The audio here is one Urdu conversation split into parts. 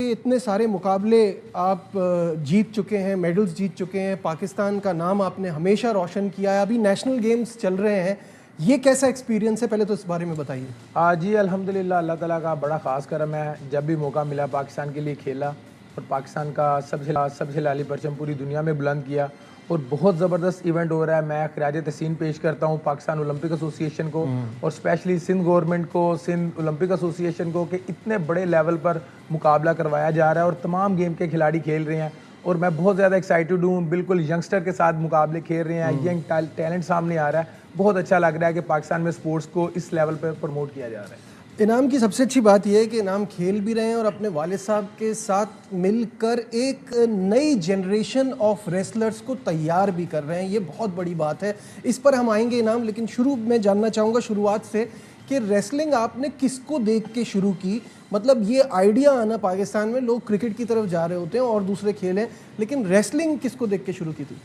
کہ اتنے سارے مقابلے آپ جیت چکے ہیں, میڈلز جیت چکے ہیں, پاکستان کا نام آپ نے ہمیشہ روشن کیا ہے, ابھی نیشنل گیمز چل رہے ہیں, یہ کیسا ایکسپیرینس ہے, پہلے تو اس بارے میں بتائیے. جی الحمدللہ اللہ تعالیٰ کا بڑا خاص کرم ہے. جب بھی موقع ملا پاکستان کے لیے کھیلا اور پاکستان کا سب سے لالی پرچم پوری دنیا میں بلند کیا, اور بہت زبردست ایونٹ ہو رہا ہے. میں خراج تحسین پیش کرتا ہوں پاکستان اولمپک ایسوسی ایشن کو اور اسپیشلی سندھ گورنمنٹ کو, سندھ اولمپک ایسوسی ایشن کو, کہ اتنے بڑے لیول پر مقابلہ کروایا جا رہا ہے اور تمام گیم کے کھلاڑی کھیل رہے ہیں. اور میں بہت زیادہ ایکسائٹیڈ ہوں, بالکل ینگسٹر کے ساتھ مقابلے کھیل رہے ہیں, ینگ ٹیلنٹ سامنے آ رہا ہے. بہت اچھا لگ رہا ہے کہ پاکستان میں سپورٹس کو اس لیول پہ پروموٹ کیا جا رہا ہے. انعام کی سب سے اچھی بات یہ ہے کہ انعام کھیل بھی رہے ہیں اور اپنے والد صاحب کے ساتھ مل کر ایک نئی جنریشن آف ریسلرز کو تیار بھی کر رہے ہیں. یہ بہت بڑی بات ہے, اس پر ہم آئیں گے انعام, لیکن شروع میں جاننا چاہوں گا شروعات سے کہ ریسلنگ آپ نے کس کو دیکھ کے شروع کی. مطلب یہ آئیڈیا آنا پاکستان میں, لوگ کرکٹ کی طرف جا رہے ہوتے ہیں اور دوسرے کھیل ہیں, لیکن ریسلنگ کس کو دیکھ کے شروع کی تھی؟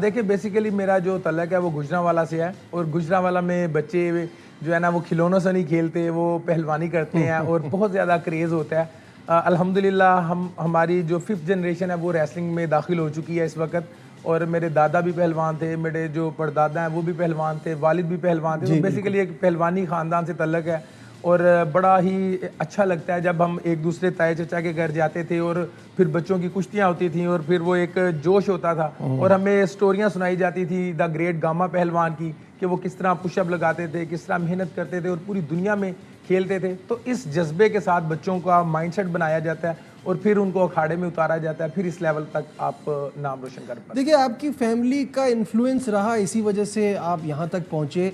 دیکھیں بیسیکلی میرا جو تعلق ہے وہ گجرانوالہ سے ہے, اور گجرانوالہ میں بچے جو ہے نا وہ کھلونوں سے نہیں کھیلتے, وہ پہلوانی کرتے ہیں اور بہت زیادہ کریز ہوتا ہے. الحمدللہ ہماری جو 5th جنریشن ہے وہ ریسلنگ میں داخل ہو چکی ہے اس وقت, اور میرے دادا بھی پہلوان تھے, میرے جو پردادا ہیں وہ بھی پہلوان تھے, والد بھی پہلوان تھے. تو بیسیکلی ایک پہلوانی خاندان سے تعلق ہے, اور بڑا ہی اچھا لگتا ہے جب ہم ایک دوسرے تائے چچا کے گھر جاتے تھے اور پھر بچوں کی کشتیاں ہوتی تھیں, اور پھر وہ ایک جوش ہوتا تھا, اور ہمیں سٹوریاں سنائی جاتی تھی دا گریٹ گاما پہلوان کی, کہ وہ کس طرح پش اپ لگاتے تھے, کس طرح محنت کرتے تھے اور پوری دنیا میں کھیلتے تھے. تو اس جذبے کے ساتھ بچوں کا مائنڈ سیٹ بنایا جاتا ہے اور پھر ان کو اکھاڑے میں اتارا جاتا ہے, پھر اس لیول تک آپ نام روشن کر پاتے. دیکھیں آپ کی فیملی کا انفلوئنس رہا, اسی وجہ سے آپ یہاں تک پہنچے.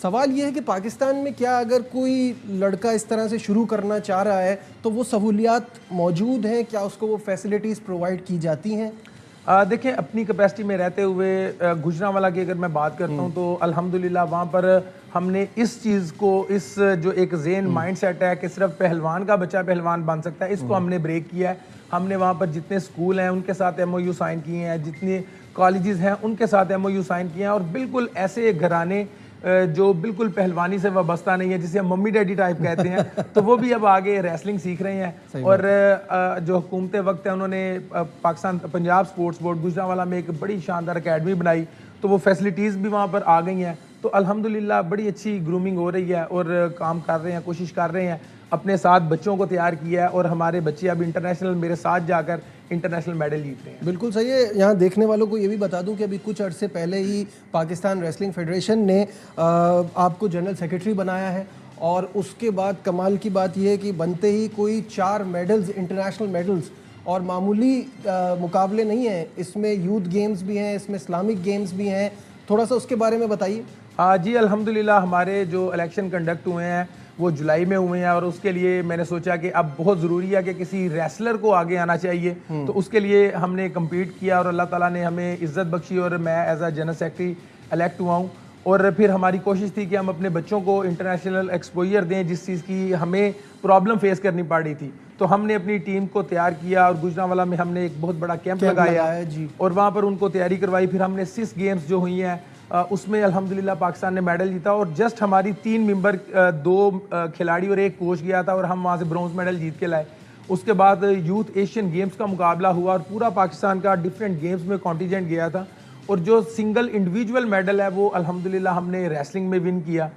سوال یہ ہے کہ پاکستان میں کیا اگر کوئی لڑکا اس طرح سے شروع کرنا چاہ رہا ہے تو وہ سہولیات موجود ہیں, کیا اس کو وہ فیسلٹیز پرووائڈ کی جاتی ہیں؟ دیکھیں اپنی کیپیسٹی میں رہتے ہوئے گجرانوالہ کی اگر میں بات کرتا ہوں تو الحمدللہ وہاں پر ہم نے اس چیز کو, اس جو ایک ذہن مائنڈ سیٹ ہے کہ صرف پہلوان کا بچہ پہلوان بن سکتا ہے, اس کو ہم نے بریک کیا ہے. ہم نے وہاں پر جتنے سکول ہیں ان کے ساتھ ایم او یو سائن کیے ہیں, جتنے کالجز ہیں ان کے ساتھ ایم او یو سائن کیے ہیں, اور بالکل ایسے گھرانے جو بالکل پہلوانی سے وابستہ نہیں ہے, جسے ہم ممی ڈیڈی ٹائپ کہتے ہیں, تو وہ بھی اب آگے ریسلنگ سیکھ رہے ہیں. اور جو حکومت وقت ہے انہوں نے پاکستان پنجاب سپورٹس بورڈ گجرانوالہ میں ایک بڑی شاندار اکیڈمی بنائی, تو وہ فیسلٹیز بھی وہاں پر آ گئی ہیں. تو الحمدللہ بڑی اچھی گرومنگ ہو رہی ہے اور کام کر رہے ہیں, کوشش کر رہے ہیں, اپنے ساتھ بچوں کو تیار کیا ہے, اور ہمارے بچے اب انٹرنیشنل میرے ساتھ جا کر انٹرنیشنل میڈل جیت رہے ہیں. بالکل صحیح ہے. یہاں دیکھنے والوں کو یہ بھی بتا دوں کہ ابھی کچھ عرصے پہلے ہی پاکستان ریسلنگ فیڈریشن نے آپ کو جنرل سیکرٹری بنایا ہے, اور اس کے بعد کمال کی بات یہ ہے کہ بنتے ہی کوئی 4 میڈلز, انٹرنیشنل میڈلز, اور معمولی مقابلے نہیں ہیں, اس میں یوتھ گیمز بھی ہیں, اس میں اسلامک گیمز بھی ہیں. تھوڑا سا اس کے بارے میں بتائیے. جی الحمدللہ ہمارے جو الیکشن کنڈکٹ ہوئے ہیں وہ جولائی میں ہوئے ہیں, اور اس کے لیے میں نے سوچا کہ اب بہت ضروری ہے کہ کسی ریسلر کو آگے آنا چاہیے. تو اس کے لیے ہم نے کمپیٹ کیا اور اللہ تعالیٰ نے ہمیں عزت بخشی, اور میں as a general secretary elect ہوا ہوں. اور پھر ہماری کوشش تھی کہ ہم اپنے بچوں کو انٹرنیشنل ایکسپوئر دیں, جس چیز کی ہمیں پرابلم فیس کرنی پڑ رہی تھی. تو ہم نے اپنی ٹیم کو تیار کیا, اور گجرانوالہ میں ہم نے ایک بہت بڑا کیمپ لگایا اور وہاں پر ان کو تیاری کروائی. پھر ہم نے 6 گیمز جو ہوئی ہیں اس میں الحمدللہ پاکستان نے میڈل جیتا, اور جسٹ ہماری 3 ممبر 2 کھلاڑی اور 1 کوچ گیا تھا, اور ہم وہاں سے برونز میڈل جیت کے لائے. اس کے بعد یوتھ ایشین گیمز کا مقابلہ ہوا, اور پورا پاکستان کا ڈفرینٹ گیمز میں کانٹینجنٹ گیا تھا, اور جو سنگل انڈیویجول میڈل ہے وہ الحمدللہ ہم نے ریسلنگ میں ون کیا.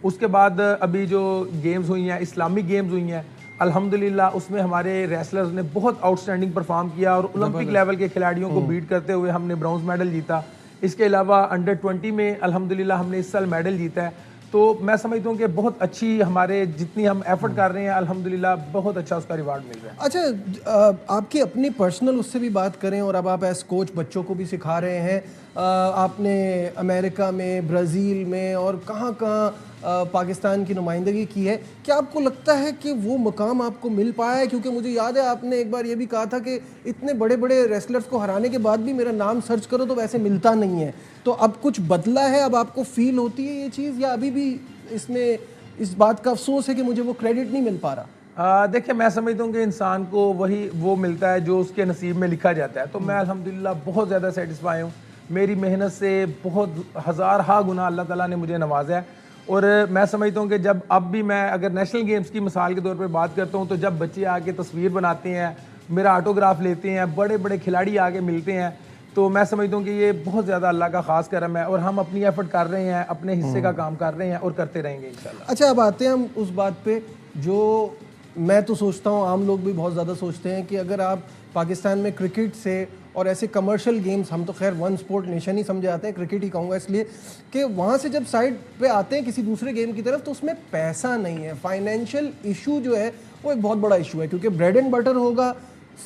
اس کے بعد ابھی جو گیمز ہوئی ہیں, اسلامک گیمز ہوئی ہیں, الحمدللہ اس میں ہمارے ریسلرز نے بہت آؤٹ اسٹینڈنگ پرفارم کیا, اور اولمپک لیول کے کھلاڑیوں کو بیٹ کرتے ہوئے ہم نے برونز میڈل جیتا. اس کے علاوہ انڈر 20 میں الحمدللہ ہم نے اس سال میڈل جیتا ہے. تو میں سمجھتا ہوں کہ بہت اچھی ہمارے جتنی ہم ایفرٹ کر رہے ہیں الحمدللہ بہت اچھا اس کا ریوارڈ مل رہا ہے. اچھا, آپ کی اپنی پرسنل اس سے بھی بات کریں, اور اب آپ ایز کوچ بچوں کو بھی سکھا رہے ہیں. آپ نے امریکہ میں, برازیل میں اور کہاں کہاں پاکستان کی نمائندگی کی ہے. کیا آپ کو لگتا ہے کہ وہ مقام آپ کو مل پایا ہے؟ کیونکہ مجھے یاد ہے آپ نے ایک بار یہ بھی کہا تھا کہ اتنے بڑے بڑے ریسلرز کو ہرانے کے بعد بھی میرا نام سرچ کرو تو ویسے ملتا نہیں ہے. تو اب کچھ بدلا ہے, اب آپ کو فیل ہوتی ہے یہ چیز, یا ابھی بھی اس میں اس بات کا افسوس ہے کہ مجھے وہ کریڈٹ نہیں مل پا رہا؟ دیکھیں میں سمجھتا ہوں کہ انسان کو وہ ملتا ہے جو اس کے نصیب میں لکھا جاتا ہے. تو میں الحمدللہ بہت زیادہ سیٹسفائی ہوں. میری محنت سے بہت ہزارہا گنا اللہ تعالیٰ نے مجھے نوازا ہے, اور میں سمجھتا ہوں کہ جب اب بھی میں اگر نیشنل گیمز کی مثال کے طور پہ بات کرتا ہوں تو جب بچے آ کے تصویر بناتے ہیں میرا آٹوگراف لیتے ہیں, بڑے بڑے کھلاڑی آگے ملتے ہیں. تو میں سمجھتا ہوں کہ یہ بہت زیادہ اللہ کا خاص کرم ہے, اور ہم اپنی ایفرٹ کر رہے ہیں, اپنے حصے کا کام کر رہے ہیں اور کرتے رہیں گے انشاءاللہ. اچھا اب آتے ہیں ہم اس بات پہ جو میں تو سوچتا ہوں, عام لوگ بھی بہت زیادہ سوچتے ہیں کہ اگر آپ پاکستان میں کرکٹ سے اور ایسے کمرشل گیمز, ہم تو خیر ون سپورٹ نیشن ہی سمجھے آتے ہیں, کرکٹ ہی کہوں گا اس لیے کہ وہاں سے جب سائڈ پہ آتے ہیں کسی دوسرے گیم کی طرف تو اس میں پیسہ نہیں ہے. فائنینشیل ایشو جو ہے وہ ایک بہت بڑا ایشو ہے, کیونکہ بریڈ اینڈ بٹر ہوگا,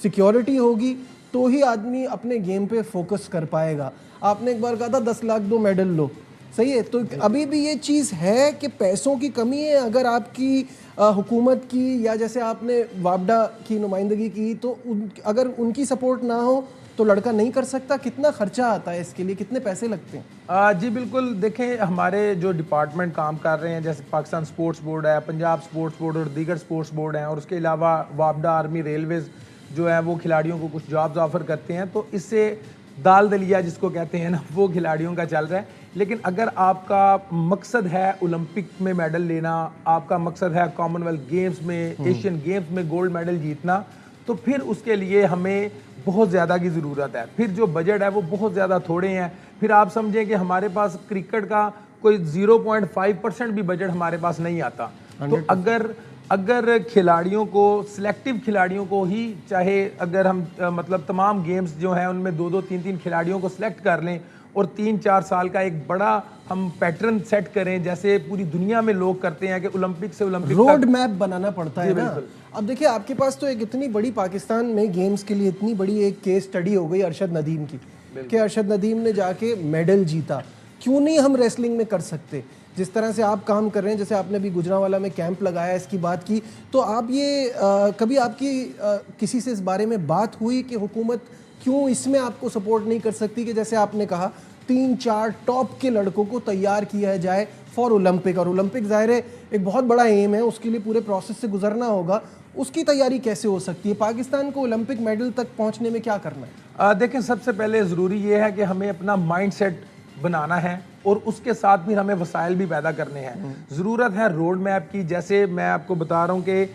سیکیورٹی ہوگی تو ہی آدمی اپنے گیم پہ فوکس کر پائے گا. آپ نے ایک بار کہا تھا 10 لاکھ دو میڈل لو, صحیح ہے, تو ابھی بھی یہ چیز ہے کہ پیسوں کی کمی ہے. اگر آپ کی حکومت کی یا جیسے آپ نے وابڈا کی نمائندگی کی تو اگر ان کی سپورٹ نہ ہو تو لڑکا نہیں کر سکتا. کتنا خرچہ آتا ہے اس کے لیے, کتنے پیسے لگتے ہیں؟ جی بالکل, دیکھیں ہمارے جو ڈپارٹمنٹ کام کر رہے ہیں جیسے پاکستان سپورٹس بورڈ ہے, پنجاب سپورٹس بورڈ اور دیگر سپورٹس بورڈ ہیں, اور اس کے علاوہ وابڈا, آرمی, ریلویز جو ہے وہ کھلاڑیوں کو کچھ جابز آفر کرتے ہیں, تو اس سے دال دلیا جس کو کہتے ہیں نا وہ کھلاڑیوں کا چل رہا ہے. لیکن اگر آپ کا مقصد ہے اولمپک میں میڈل لینا, آپ کا مقصد ہے کامن ویلتھ گیمز میں, ایشین گیمز میں گولڈ میڈل جیتنا, تو پھر اس کے لیے ہمیں بہت زیادہ کی ضرورت ہے. پھر جو بجٹ ہے وہ بہت زیادہ تھوڑے ہیں. پھر آپ سمجھیں کہ ہمارے پاس کرکٹ کا کوئی 0.5% بھی بجٹ ہمارے پاس نہیں آتا. تو اگر کھلاڑیوں کو, سلیکٹو کھلاڑیوں کو ہی, چاہے اگر ہم مطلب تمام گیمز جو ہیں ان میں 2-3 کھلاڑیوں کو سلیکٹ کر لیں اور 3-4 سال کا ایک بڑا ہم پیٹرن سیٹ کریں جیسے پوری دنیا میں لوگ کرتے ہیں کہ اولمپک سے اولمپک روڈ میپ بنانا پڑتا ہے نا. اب دیکھیں آپ کے پاس تو ایک اتنی بڑی پاکستان میں گیمز کے لیے اتنی بڑی ایک کیس سٹڈی ہو گئی ارشد ندیم کی کہ ارشد ندیم نے جا کے میڈل جیتا. کیوں نہیں ہم ریسلنگ میں کر سکتے؟ جس طرح سے آپ کام کر رہے ہیں, جیسے آپ نے ابھی گجرانوالہ میں کیمپ لگایا, اس کی بات کی, تو آپ یہ کبھی آپ کی کسی سے اس بارے میں بات ہوئی کہ حکومت کیوں اس میں آپ کو سپورٹ نہیں کر سکتی کہ جیسے آپ نے کہا 3-4 ٹاپ کے لڑکوں کو تیار کیا جائے فار اولمپک؟ اور اولمپک ظاہر ہے ایک بہت بڑا ایم ہے, اس کے لیے پورے پروسیس سے گزرنا ہوگا. اس کی تیاری کیسے ہو سکتی ہے؟ پاکستان کو اولمپک میڈل تک پہنچنے میں کیا کرنا ہے؟ دیکھیں سب سے پہلے ضروری یہ ہے کہ ہمیں اپنا مائنڈ سیٹ بنانا ہے, اور اس کے ساتھ بھی ہمیں وسائل بھی پیدا کرنے ہیں. ضرورت ہے روڈ میپ کی. جیسے میں آپ کو بتا رہا ہوں کہ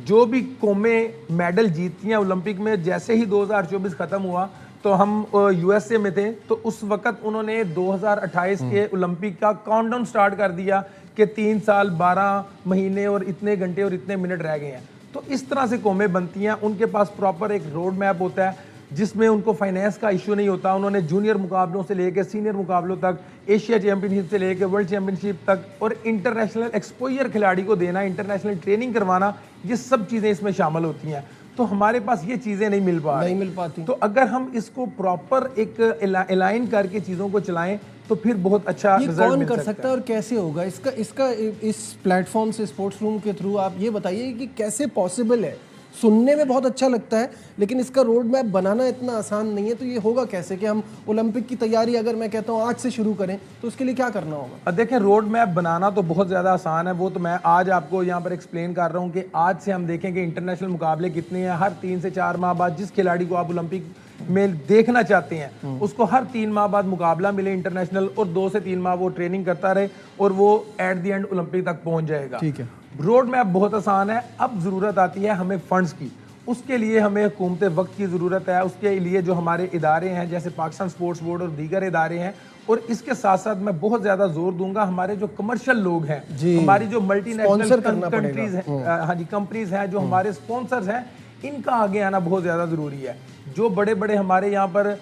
جو بھی قومیں میڈل جیتتی ہیں اولمپک میں, جیسے ہی 2024 ختم ہوا تو ہم یو ایس اے میں تھے, تو اس وقت انہوں نے 2028 کے اولمپک کا کاؤنٹ ڈاؤن سٹارٹ کر دیا کہ 3 سال 12 مہینے اور اتنے گھنٹے اور اتنے منٹ رہ گئے ہیں. تو اس طرح سے قومیں بنتی ہیں, ان کے پاس پراپر ایک روڈ میپ ہوتا ہے جس میں ان کو فائنینس کا ایشو نہیں ہوتا. انہوں نے جونیئر مقابلوں سے لے کے سینئر مقابلوں تک, ایشیا چیمپئن شپ سے لے کے ورلڈ چیمپئن شپ تک, اور انٹرنیشنل ایکسپوئر کھلاڑی کو دینا, انٹرنیشنل ٹریننگ کروانا, یہ سب چیزیں اس میں شامل ہوتی ہیں. تو ہمارے پاس یہ چیزیں نہیں مل پاتی. تو اگر ہم اس کو پراپر ایک الائن کر کے چیزوں کو چلائیں تو پھر بہت اچھا رزلٹ مل سکتا ہے. اور کیسے ہوگا اس کا اس پلیٹ فارم سے, اسپورٹس روم کے تھرو آپ یہ بتائیے کہ کیسے پاسبل ہے؟ سننے میں بہت اچھا لگتا ہے لیکن اس کا روڈ میپ بنانا اتنا آسان نہیں ہے. تو یہ ہوگا کیسے کہ ہم اولمپک کی تیاری اگر میں کہتا ہوں آج سے شروع کریں تو اس کے لیے کیا کرنا ہوگا؟ دیکھیں روڈ میپ بنانا تو بہت زیادہ آسان ہے, وہ تو میں آج آپ کو یہاں پر ایکسپلین کر رہا ہوں کہ آج سے ہم دیکھیں کہ انٹرنیشنل مقابلے کتنے ہیں. ہر 3 سے 4 ماہ بعد جس کھلاڑی کو آپ اولمپک میں دیکھنا چاہتے ہیں اس کو ہر 3 ماہ بعد مقابلہ ملے انٹرنیشنل, اور 2 سے 3 ماہ وہ ٹریننگ کرتا رہے, اور وہ ایٹ دی اینڈ اولمپک تک پہنچ جائے گا. ٹھیک ہے, روڈ میپ بہت آسان ہے. اب ضرورت آتی ہے ہمیں فنڈز کی. اس کے لیے ہمیں حکومت وقت کی ضرورت ہے. اس کے لیے جو ہمارے ادارے ہیں جیسے پاکستان سپورٹس بورڈ اور دیگر ادارے ہیں, اور اس کے ساتھ ساتھ میں بہت زیادہ زور دوں گا ہمارے جو کمرشل لوگ ہیں, ہماری جو ملٹی نیشنل کنٹریز ہیں, ہاں جی کمپنیز ہیں, جو ہمارے سپانسرز ہیں, ان کا آگے آنا بہت زیادہ ضروری ہے. جو بڑے بڑے ہمارے یہاں پر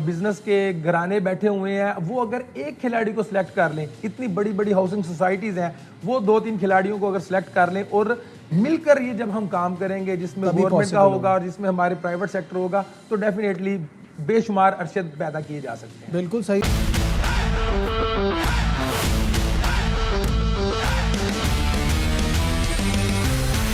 بزنس کے گھرانے بیٹھے ہوئے ہیں, وہ اگر ایک کھلاڑی کو سلیکٹ کر لیں, اتنی بڑی بڑی ہاؤسنگ سوسائٹیز ہیں, وہ 2-3 کھلاڑیوں کو اگر سلیکٹ کر لیں اور مل کر یہ جب ہم کام کریں گے جس میں گورنمنٹ کا ہوگا اور جس میں ہمارے پرائیویٹ سیکٹر ہوگا, تو ڈیفینیٹلی بے شمار ارشد پیدا کیے جا سکتے ہیں. بالکل صحیح.